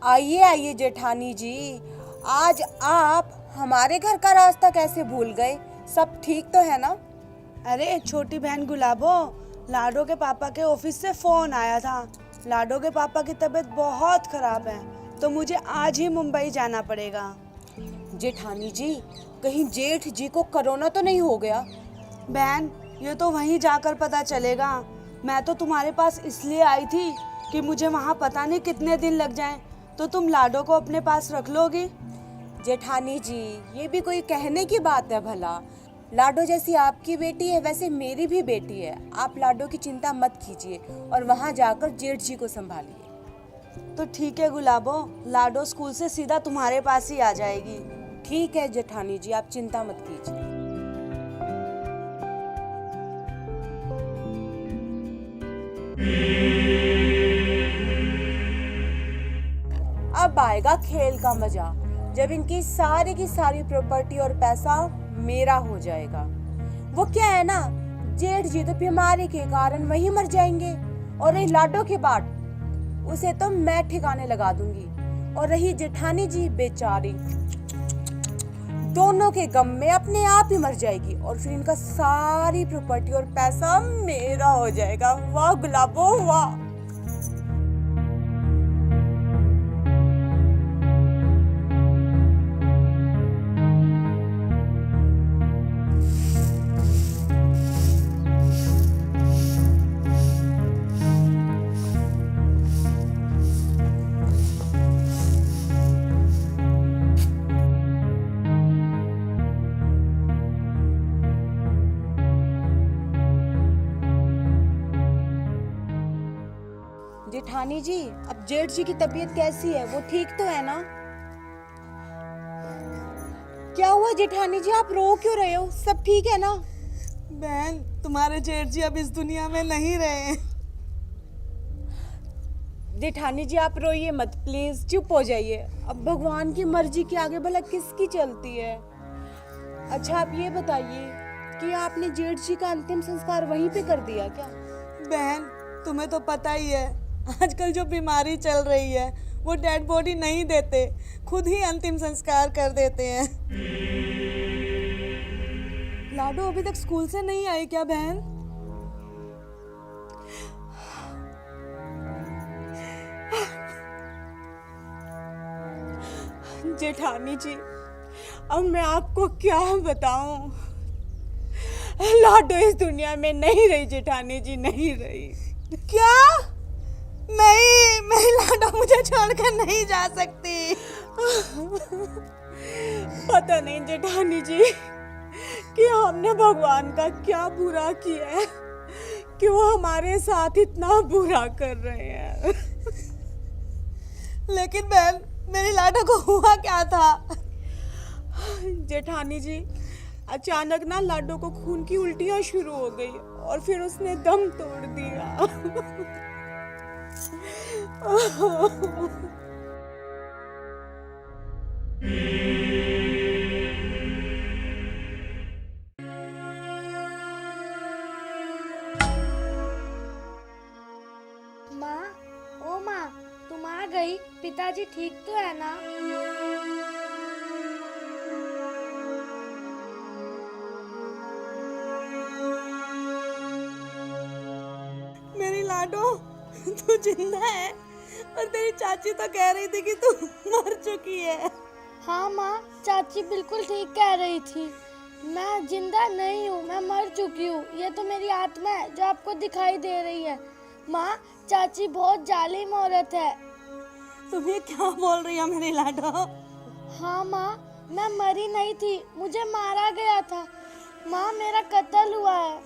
आइए आइए जेठानी जी। आज आप हमारे घर का रास्ता कैसे भूल गए? सब ठीक तो है ना? अरे छोटी बहन गुलाबो, लाडो के पापा के ऑफिस से फोन आया था। लाडो के पापा की तबीयत बहुत खराब है, तो मुझे आज ही मुंबई जाना पड़ेगा। जेठानी जी, कहीं जेठ जी को कोरोना तो नहीं हो गया? बहन, ये तो वहीं जाकर पता चलेगा। मैं तो तुम्हारे पास इसलिए आई थी कि मुझे वहाँ पता नहीं कितने दिन लग जाएं, तो तुम लाडो को अपने पास रख लोगी। जेठानी जी, ये भी कोई कहने की बात है भला? लाडो जैसी आपकी बेटी है वैसे मेरी भी बेटी है। आप लाडो की चिंता मत कीजिए और वहाँ जाकर जेठ जी को संभालिए। तो ठीक है गुलाबो, लाडो स्कूल से सीधा तुम्हारे पास ही आ जाएगी। ठीक है जेठानी जी, आप चिंता मत कीजिए। अब आएगा खेल का मजा, जब इनकी सारी की सारी प्रॉपर्टी और पैसा मेरा हो जाएगा। वो क्या है ना, जेठ जी तो बीमारी के कारण वहीं मर जाएंगे, और रही लाडो की बात, उसे तो मैं ठिकाने लगा दूंगी। और रही जेठानी जी बेचारी, दोनों के गम में अपने आप ही मर जाएगी, और फिर इनका सारी प्रॉपर्टी और पैसा मेरा हो जाएगा। वाह गुलाबो वाह। जेठानी जी, अब जेठ जी की तबीयत कैसी है? वो ठीक तो है ना? क्या हुआ जेठानी जी, आप रो क्यों रहे हो? सब ठीक है ना? बहन, तुम्हारे जेठ जी अब इस दुनिया में नहीं रहे। जेठानी जी आप रोइए मत, प्लीज चुप हो जाइए। अब भगवान की मर्जी के आगे भला किसकी चलती है? अच्छा आप ये बताइए कि आपने जेठ जी का अंतिम संस्कार वहीं पे कर दिया क्या? बहन, तुम्हें तो पता ही है, आजकल जो बीमारी चल रही है वो डेड बॉडी नहीं देते, खुद ही अंतिम संस्कार कर देते हैं। लाडो अभी तक स्कूल से नहीं आई क्या बहन? जेठानी जी, अब मैं आपको क्या बताऊं? लाडो इस दुनिया में नहीं रही जेठानी जी, नहीं रही। क्या? नहीं, लाडो मुझे छोड़कर नहीं जा सकती। पता नहीं जेठानी जी कि हमने भगवान का क्या बुरा किया है कि वो हमारे साथ इतना बुरा कर रहे हैं। लेकिन बहन, मेरी लाडो को हुआ क्या था? जेठानी जी, अचानक ना लाडो को खून की उल्टियां शुरू हो गई और फिर उसने दम तोड़ दिया। माँ, ओ माँ, तुम आ गई? पिताजी ठीक तो है ना? मेरी लाडो, तू जिंदा है? और तेरी चाची तो कह रही थी कि तू मर चुकी है। हाँ माँ, चाची बिल्कुल ठीक कह रही थी। मैं जिंदा नहीं हूँ, मैं मर चुकी हूँ। ये तो मेरी आत्मा है जो आपको दिखाई दे रही है। माँ, चाची बहुत जालिम औरत है। तुम ये क्या बोल रही हो मेरी लाडो? हाँ माँ, मैं मरी नहीं थी, मुझे मारा गया था। माँ, मेरा कत्ल हुआ है।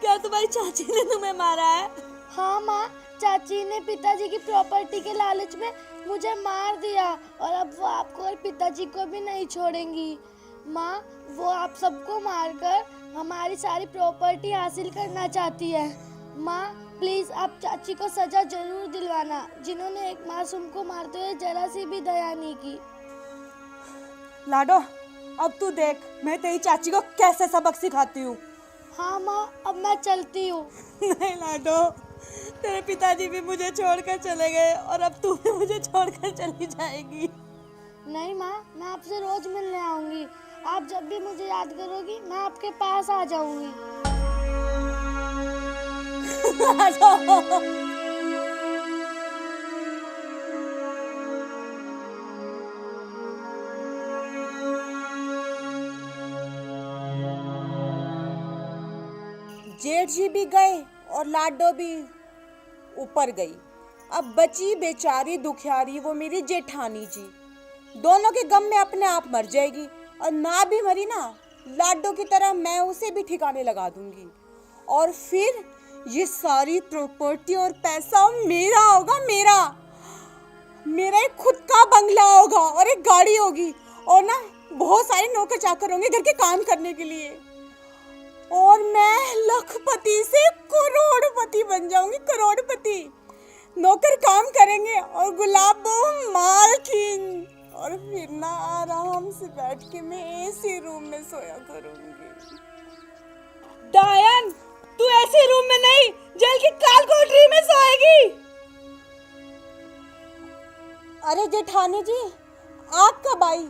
क्या तुम्हारी चाची ने तुम्हें मारा है? हाँ माँ, चाची ने पिताजी की प्रॉपर्टी के लालच में मुझे मार दिया, और अब वो आपको और पिताजी को भी नहीं छोड़ेंगी। माँ, वो आप सबको मारकर हमारी सारी प्रॉपर्टी हासिल करना चाहती है। माँ, प्लीज आप चाची को सजा जरूर दिलवाना, जिन्होंने एक मासूम को मारते हुए जरा सी भी दया नहीं की। लाडो, अब तू देख मैं तेरी चाची को कैसे सबक सिखाती हूँ। हाँ माँ, अब मैं चलती हूँ। नहीं लाडो, तेरे पिताजी भी मुझे छोड़कर चले गए और अब तू भी मुझे छोड़कर चली जाएगी। नहीं माँ, मैं आपसे रोज मिलने आऊंगी। आप जब भी मुझे याद करोगी मैं आपके पास आ जाऊंगी। आ जाओ। जेठ जी भी गए और लाडो भी ऊपर गई। अब बची बेचारी दुखियारी वो मेरी जेठानी जी, दोनों के गम में अपने आप मर जाएगी। और ना भी मरी ना, लाडो की तरह मैं उसे भी ठिकाने लगा दूंगी और फिर ये सारी प्रॉपर्टी और पैसा मेरा होगा। मेरा एक खुद का बंगला होगा और एक गाड़ी होगी और ना बहुत सारे नौकर चाकर होंगे घर के काम करने के लिए और मैं लखपति से करोड़पति बन जाऊंगी। करोड़पति नौकर काम करेंगे और गुलाबो मालकिन, और फिर ना आराम से बैठ के मैं एसी रूम में सोया करूंगी। डायन, तू ऐसे रूम में नहीं, जेल की काल कोठरी में सोएगी। अरे जेठानी जी, आप कब आई?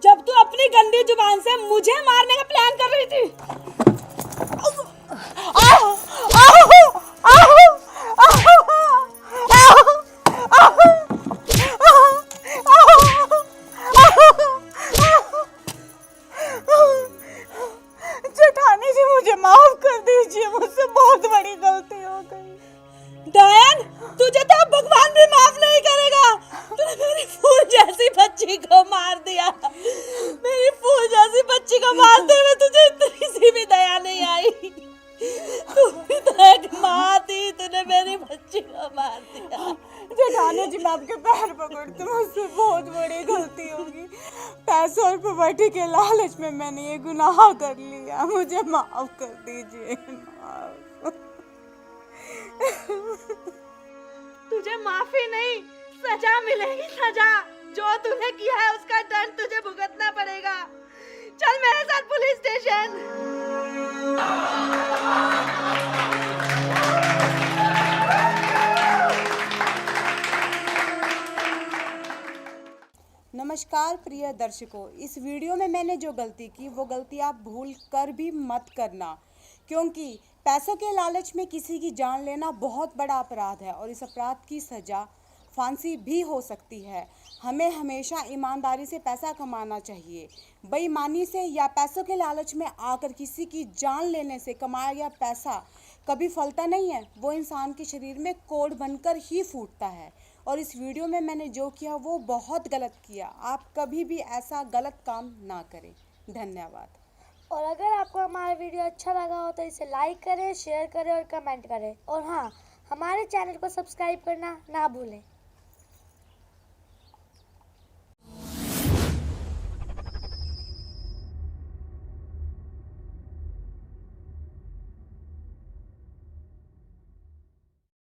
जब तू अपनी गंदी जुबान से मुझे मारने का प्लान कर रही थी। जेठानी जी मुझे माफ कर दीजिए, मुझसे बहुत बड़ी गलती हो गई। डायन, तुझे तो भगवान भी माफ नहीं करेगा। तूने मेरी फूल जैसी बच्ची को मार दिया। मेरी फूल जैसी बच्ची को मारते हुए तुझे इतनी सी भी दया नहीं आई। तू भी तो एक माँ थी, तूने मेरी बच्ची को मार दिया। जेठानी जी मैं आपके पैर पकड़ती हूँ, मुझसे बहुत बड़ी गलती होगी। पैसों और प्रॉपर्टी के लालच में मैंने ये गुनाह कर लिया, मुझे माफ कर दीजिए। माफ। तुझे माफी नहीं, सजा मिलेगी। सजा जो तूने किया है उसका दंड तुझे भुगतना पड़ेगा। चल मेरे साथ पुलिस स्टेशन। नमस्कार प्रिय दर्शकों, इस वीडियो में मैंने जो गलती की वो गलती आप भूल कर भी मत करना, क्योंकि पैसों के लालच में किसी की जान लेना बहुत बड़ा अपराध है और इस अपराध की सज़ा फांसी भी हो सकती है। हमें हमेशा ईमानदारी से पैसा कमाना चाहिए। बेईमानी से या पैसों के लालच में आकर किसी की जान लेने से कमाया गया पैसा कभी फलता नहीं है, वो इंसान के शरीर में कोड़ बनकर ही फूटता है। और इस वीडियो में मैंने जो किया वो बहुत गलत किया। आप कभी भी ऐसा गलत काम ना करें। धन्यवाद। और अगर आपको हमारा वीडियो अच्छा लगा हो तो इसे लाइक करें, शेयर करें और कमेंट करें। और हाँ, हमारे चैनल को सब्सक्राइब करना ना भूलें।